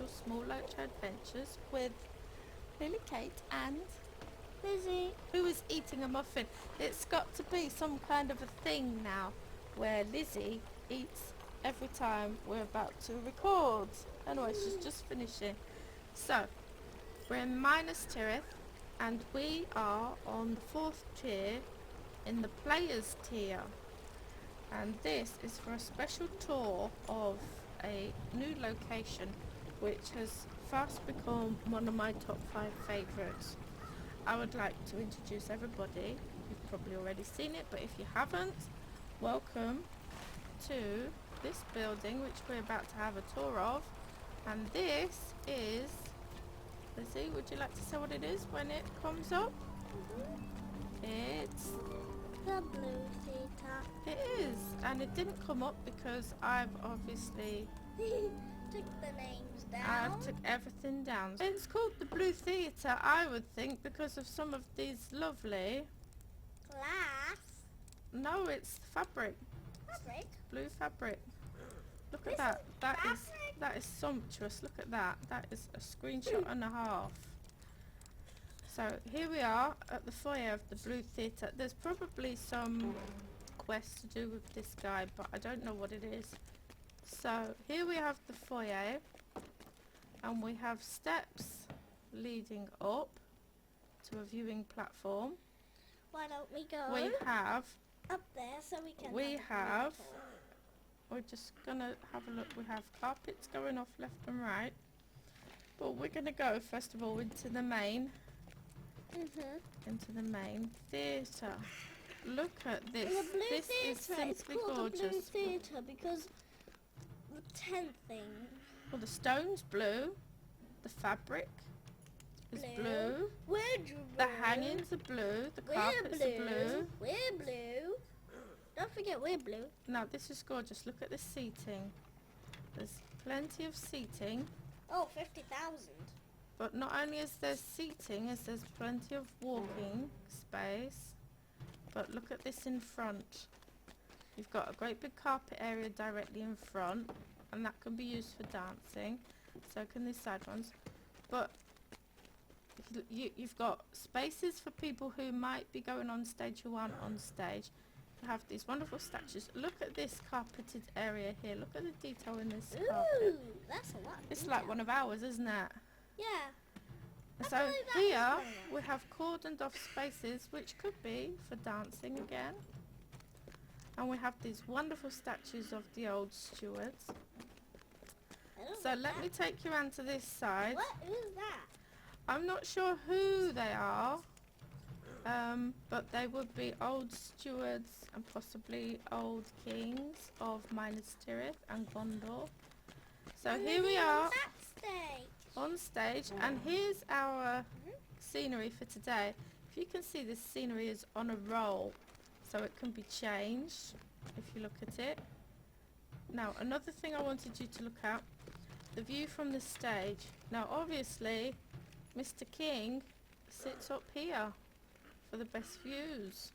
special small LOTRO adventures with Lilikate and Lizzy, who is eating a muffin. It's got to be some kind of a thing now where Lizzy eats every time we're about to record. Anyway, she's just finishing. So, we're in Minas Tirith and we are on the 4th tier in the players tier. And this is for a special tour of a new location which has fast become one of my top 5 favourites. I would like to introduce everybody. You've probably already seen it, but if you haven't, welcome to this building which we're about to have a tour of. And this is, Lizzy, would you like to say what it is when it comes up? It's the blue theatre. It is, and it didn't come up because I've obviously Took the names down. took everything down. It's called the Blue Theatre, I would think, because of some of these lovely. Glass. No, it's fabric, Fabric. blue fabric. Look This at that. is That is fabric? sumptuous. Look at that. That is a screenshot and a half. So here we are at the foyer of the Blue Theatre. There's probably some quest to do with this guy, but I don't know what it is. So here we have the foyer, and we have steps leading up to a viewing platform. Why don't we go We have, up there so we can we have have, we're just gonna have a look. We have carpets going off left and right, but we're gonna go first of all into the main theatre. Look at this. The blue This theatre. is simply It's called gorgeous. the blue theatre because the tent thing. Well, the stone's blue, the fabric is blue, We're blue. the hangings are blue, the carpets are blue. We're blue. Don't forget we're blue. Now this is gorgeous. Look at the seating. There's plenty of seating, Oh, 50,000. but not only is there seating, as there's plenty of walking space, but look at this in front. You've got a great big carpet area directly in front, and that can be used for dancing. So can these side ones. But you've got spaces for people who might be going on stage who aren't on stage. You have these wonderful statues. Look at this carpeted area here. Look at the detail in this carpet. Ooh, that's a lot. of It's detail. like one of ours, isn't it? Yeah. I So believe that is here one of we have cordoned off spaces which could be for dancing again. And we have these wonderful statues of the old stewards. I don't So know let that. me take you around to this side. What is that? I'm not sure who they are, but they would be old stewards and possibly old kings of Minas Tirith and Gondor. So And here we maybe are on that stage. on stage, and here's our scenery for today. If you can see, this scenery is on a roll, so it can be changed if you look at it. Now, another thing I wanted you to look at, the view from the stage. Now, obviously, Mr. King sits up here for the best views,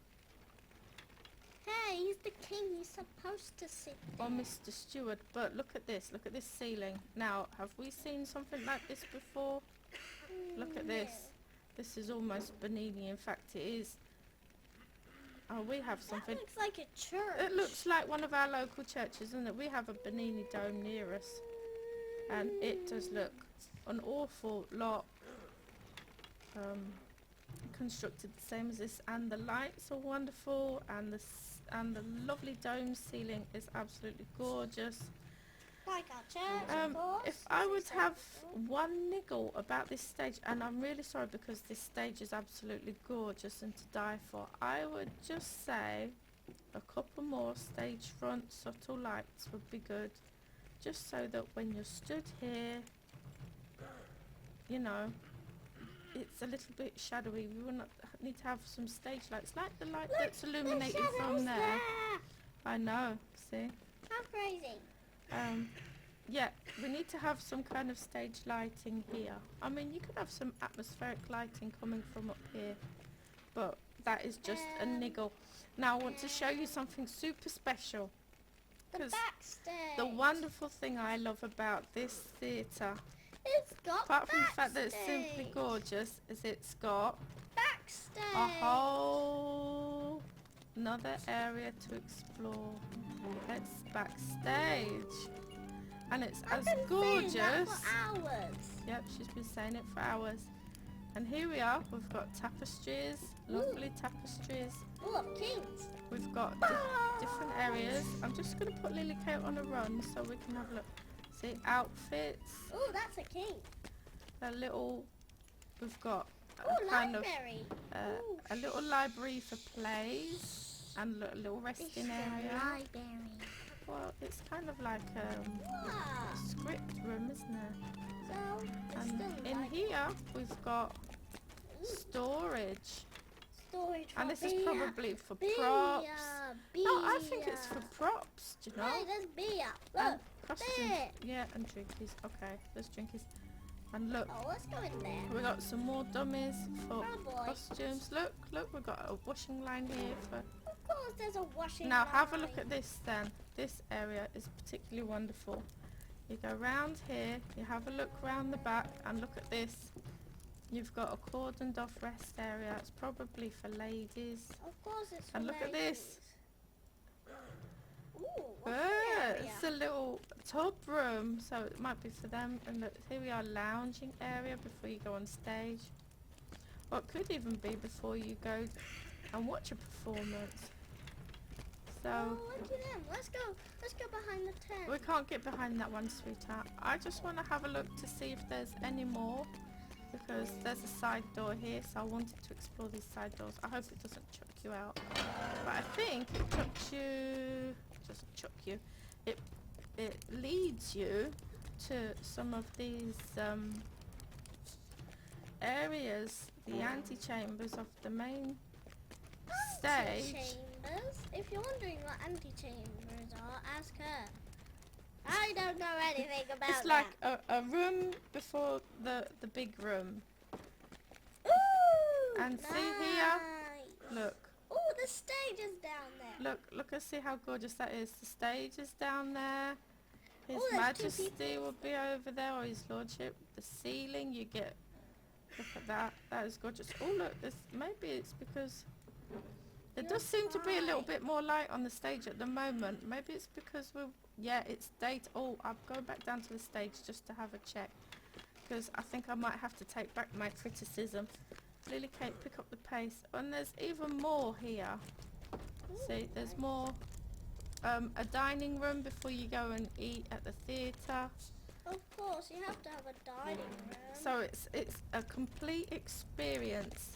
Hey, he's the king. He's supposed to sit there. or Mr. Stewart. But look at this ceiling. Now, have we seen something like this before? Look at this. This is almost Benini. In fact, it is. Oh, we have That something. looks like a church. It looks like one of our local churches, isn't it? We have a Benini dome near us, and it does look an awful lot constructed the same as this, and the lights are wonderful, and the lovely dome ceiling is absolutely gorgeous. Like our church, of course. If I as we would said have before. one niggle about this stage, and I'm really sorry because this stage is absolutely gorgeous and to die for, I would just say a couple more stage front subtle lights would be good, just so that when you're stood here, you know, it's a little bit shadowy. We will not need to have some stage lights, like the light that's illuminated the from shadows there. I know, see? How crazy. Yeah, we need to have some kind of stage lighting here. I mean, you could have some atmospheric lighting coming from up here, but that is just a niggle. Now I want to show you something super special. The 'Cause backstage. the wonderful thing I love about this theatre It's got Apart from the fact that it's backstage. simply gorgeous, is it's got Backstage. a whole another area to explore. It's backstage. And it's I've as been saying that gorgeous. for hours. Yep, she's been saying it for hours. And here we are, we've got tapestries, lovely tapestries. Full of kings. We've got different areas. I'm just going to put Lilikate on a run so we can have a look. See, outfits, Oh, that's a king. a little, we've got Oh, a kind of library. a little library for plays and a little resting area. Library. Well, it's kind of like Wow. a script room, isn't it? So, it's And still in library. here we've got storage. Storage for And this is beer. probably for Beer. props. Beer. No, I think it's for props, do you know? Hey, there's beer. And Look. costumes. Beer. Yeah, and drinkies. Okay, there's drinkies. And look, Oh, let's go in there. we got some more dummies for Oh, boy. costumes. Look, we've got a washing line here for... Of course, there's a washing Now have a line. look at this then. This area is particularly wonderful. You go round here, you have a look round the back and look at this. You've got a cordoned off rest area. It's probably for ladies. Of course, it's for And look at this. Ooh, what's Ah, the area? it's a little tub room, so it might be for them. And look, here we are, lounging area before you go on stage. Or it could even be before you go and watch a performance. So Oh, look at them. Let's go behind the tent. we can't get behind that one, sweetheart. I just want to have a look to see if there's any more, because there's a side door here, so I wanted to explore these side doors. I hope it doesn't chuck you out, but I think it chucks you. Doesn't chuck you. It leads you to some of these areas, the antechambers of the main stage. Antechambers? If you're wondering what antechambers are, ask her. I don't know anything about It's like a room before the big room. Ooh, And see here? nice. Look, Oh, the stage is down there. look and see how gorgeous that is. The stage is down there. His Oh, there's two Majesty people. will be over there, or His Lordship. The ceiling, you get. Look at that. That is gorgeous. Oh look, maybe it's because there does seem to be a little bit more light on the stage at the moment. Maybe it's because it's date. Oh, I'm going back down to the stage just to have a check, because I think I might have to take back my criticism. Lilikate, pick up the pace. And there's even more here. See, there's more. A dining room before you go and eat at the theatre. Of course, you have to have a dining room. So it's a complete experience.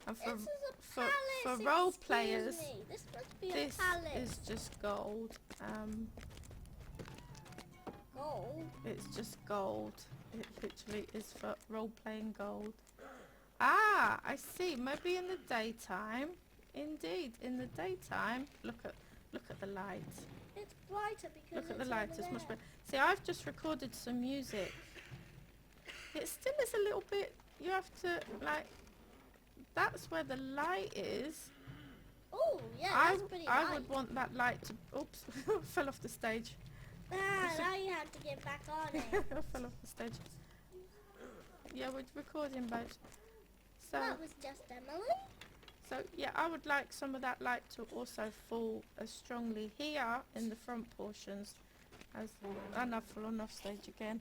And This is a for palace, role excuse players, me. This must be this a palace. is just gold. Gold. It's just gold. It literally is for role-playing gold. Ah, I see. Maybe in the daytime. Indeed, in the daytime. Look at the light. It's brighter because Look at it's the light. over It's much there. better. See, I've just recorded some music. It still is a little bit. You have to like. That's where the light is. Oh, yeah, that's pretty I light. would want that light to. Oops, fell off the stage. Now you have to get back on it. I fell off the stage. Yeah, we're recording, babes. So, That was just Emily. so yeah, I would like some of that light to also fall as strongly here in the front portions as. And I've fallen off stage again.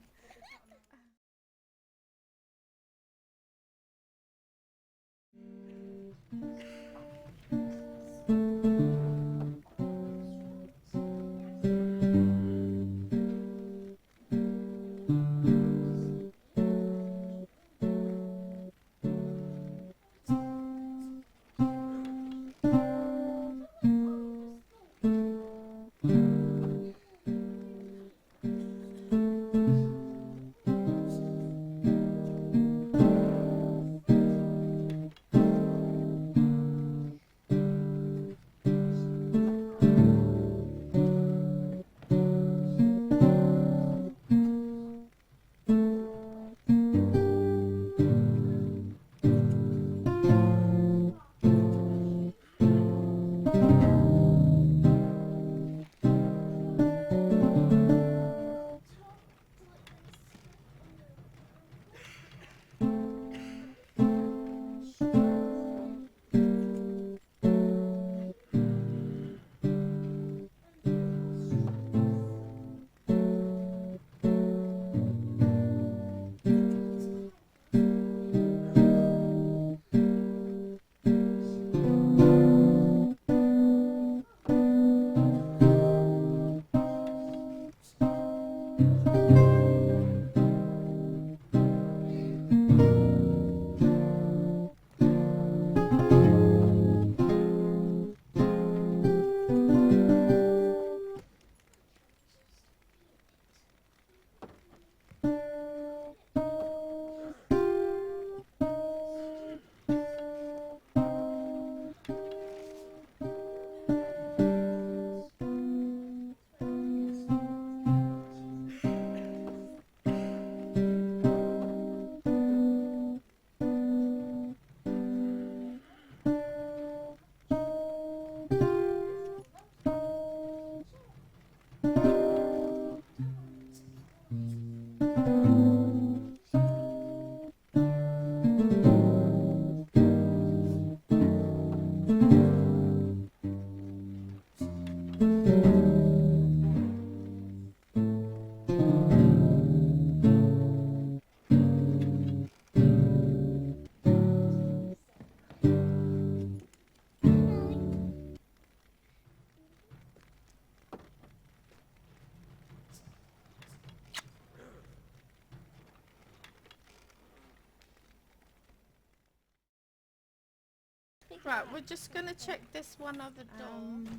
Right, we're just going to check this one other door.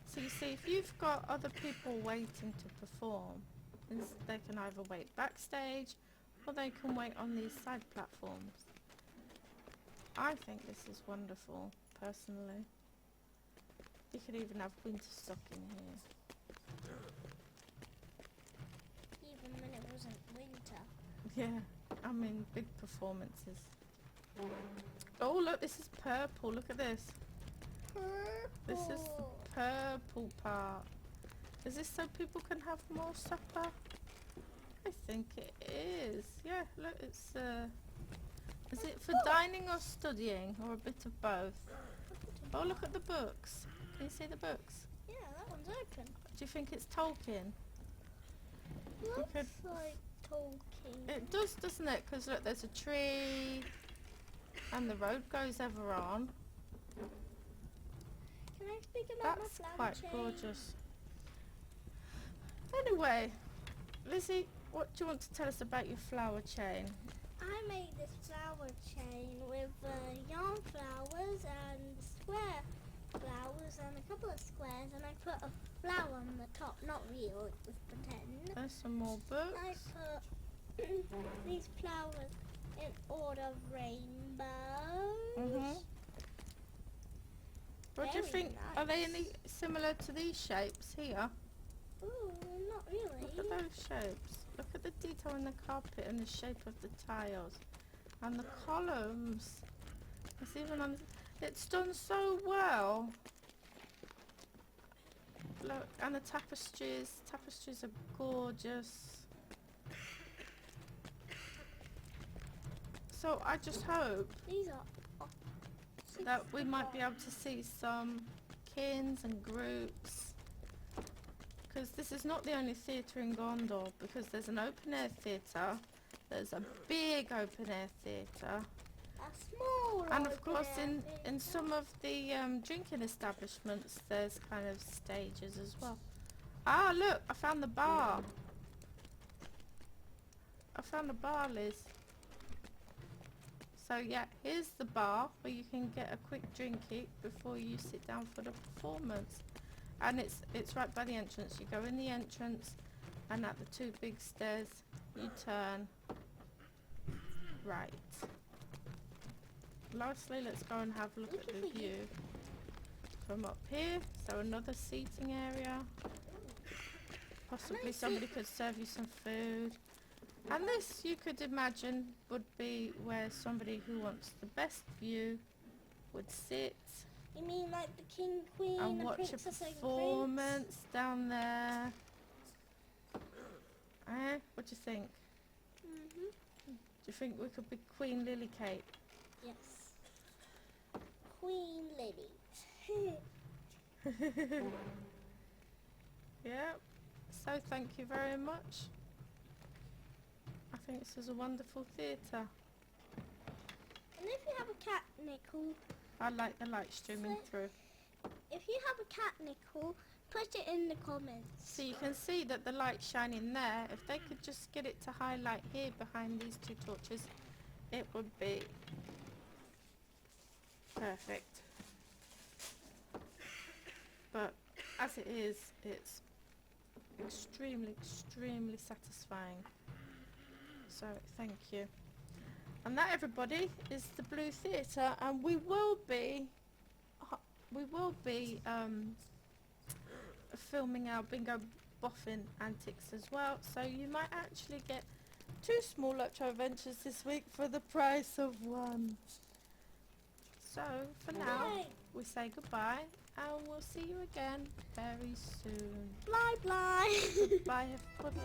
So you see, if you've got other people waiting to perform, they can either wait backstage or they can wait on these side platforms. I think this is wonderful, personally. You could even have winter stock in here. Even when it wasn't winter. Yeah, I mean, big performances. Oh, look, this is purple. Look at this. This is the purple part. Is this so people can have more supper? I think it is. Yeah, look, it's is it for dining or studying, or a bit of both? Oh, look at the books. Can you see the books? Yeah, that one's open. Do you think it's Tolkien? Looks could- like Tolkien. It does, doesn't it? Because look, there's a tree, and the road goes ever on. Can I speak about That's my flower quite chain? gorgeous. Anyway, Lizzie, what do you want to tell us about your flower chain? I made this flower chain with yarn flowers and square flowers and a couple of squares, and I put a flower on the top, not real, it was pretend. There's some more books. I put these flowers in order of rainbows. Mhm. What do you Very think? Are they any nice. similar to these shapes here? Ooh, not really. Look at those shapes. Look at the detail in the carpet and the shape of the tiles and the columns. It's even on. It's done so well. Look, and the tapestries. Tapestries are gorgeous. So I just hope These are that we might be able to see some kins and groups, because this is not the only theatre in Gondor, because there's an open air theatre, there's a big open air theatre, a small and of open course air in theatre. some of the drinking establishments there's kind of stages as well. Ah, look, I found the bar. I found the bar, Liz. So yeah, here's the bar where you can get a quick drinky before you sit down for the performance. And it's right by the entrance. You go in the entrance, and at the two big stairs you turn right. Lastly, let's go and have a look at the view from up here. So another seating area. Possibly somebody could serve you some food. And this, you could imagine, would be where somebody who wants the best view would sit You mean like the king, queen, and watch a princess and performance down there. What do you think? prince? Do you think we could be Queen Lilikate? Yes. Queen Lily. Yeah. So thank you very much. I think this is a wonderful theatre. And if you have a cat nickel, I like the light streaming through. if you have a cat nickel, put it in the comments. So you can see that the light's shining there. If they could just get it to highlight here behind these two torches, it would be perfect. But as it is, it's extremely, extremely satisfying. So thank you. And that, everybody, is the Blue Theatre, and we will be filming our bingo boffin antics as well, so you might actually get 2 small LOTRO adventures this week for the price of 1. So for now, Bye. we say goodbye, and we'll see you again very soon. Bye bye. Bye, everybody.